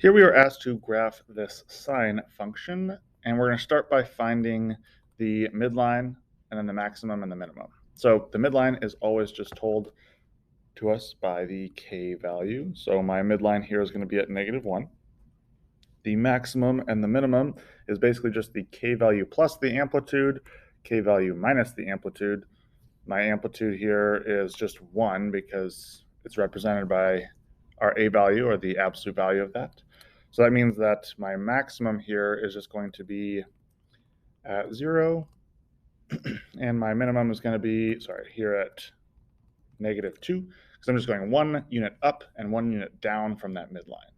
Here we are asked to graph this sine function, and we're going to start by finding the midline and then the maximum and the minimum. So the midline is always just told to us by the k value. So my midline here is going to be at -1. The maximum and the minimum is basically just the k value plus the amplitude, k value minus the amplitude. My amplitude here is just 1 because it's represented by our a value, or the absolute value of that. So that means that my maximum here is just going to be at 0, and my minimum is going to be, here at -2, because I'm just going 1 unit up and 1 unit down from that midline.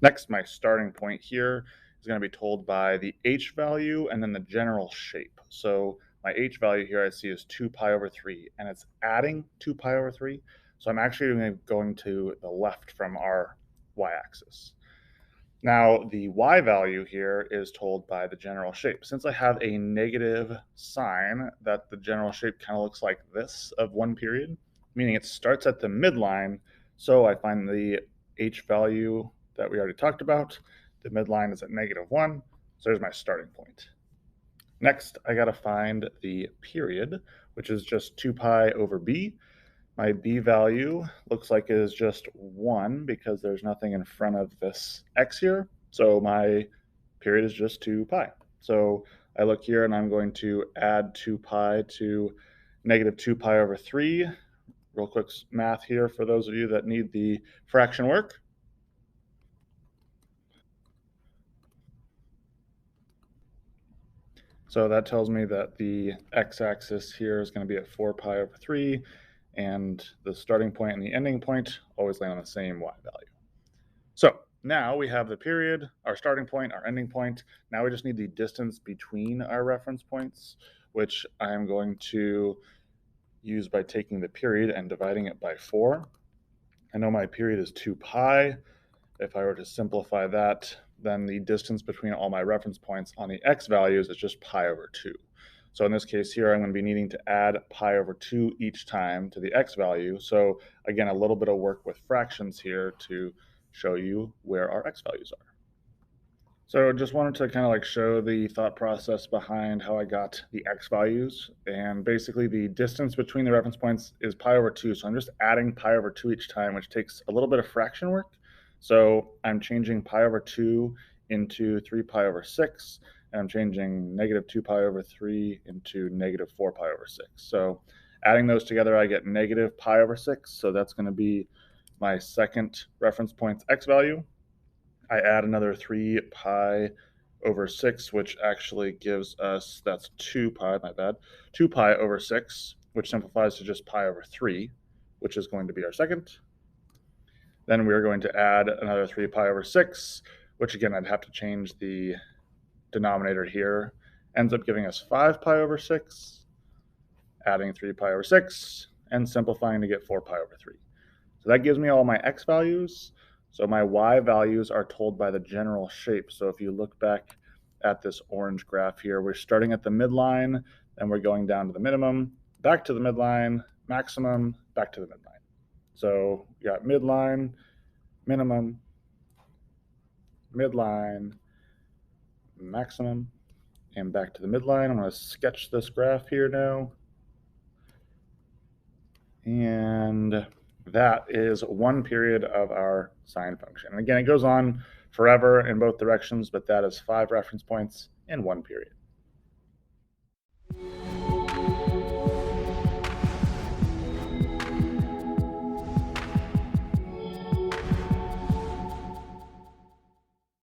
Next, my starting point here is going to be told by the h value and then the general shape. So my h value here I see is 2 pi over 3, and it's adding 2 pi over 3. So I'm actually going to the left from our y-axis. Now, the y value here is told by the general shape. Since I have a negative sign, that the general shape kind of looks like this of one period, meaning it starts at the midline. So I find the h value that we already talked about. The midline is at -1, so there's my starting point. Next, I got to find the period, which is just 2 pi over b. My b value looks like it is just 1 because there's nothing in front of this x here. So my period is just 2 pi. So I look here and I'm going to add 2 pi to -2 pi over 3. Real quick math here for those of you that need the fraction work. So that tells me that the x-axis here is going to be at 4 pi over 3, and the starting point and the ending point always land on the same y value. So now we have the period, our starting point, our ending point. Now we just need the distance between our reference points, which I'm going to use by taking the period and dividing it by 4. I know my period is 2 pi. If I were to simplify that, then the distance between all my reference points on the x values is just pi over 2. So in this case here, I'm going to be needing to add pi over 2 each time to the x value. So again, a little bit of work with fractions here to show you where our x values are. So just wanted to kind of like show the thought process behind how I got the x values. And basically the distance between the reference points is pi over 2. So I'm just adding pi over 2 each time, which takes a little bit of fraction work. So I'm changing pi over 2 into 3 pi over 6, and I'm changing -2 pi over 3 into -4 pi over 6. So adding those together, I get negative pi over 6. So that's going to be my second reference point's x value. I add another 3 pi over 6, which actually gives us, that's 2 pi, my bad, 2 pi over 6, which simplifies to just pi over 3, which is going to be our second. Then we are going to add another 3 pi over 6, which again, I'd have to change the denominator here. Ends up giving us 5 pi over 6, adding 3 pi over 6, and simplifying to get 4 pi over 3. So that gives me all my x values. So my y values are told by the general shape. So if you look back at this orange graph here, we're starting at the midline, and we're going down to the minimum, back to the midline, maximum, back to the midline. So you got midline, minimum, midline, maximum, and back to the midline. I'm going to sketch this graph here now. And that is one period of our sine function. And again, it goes on forever in both directions, but that is 5 reference points in one period.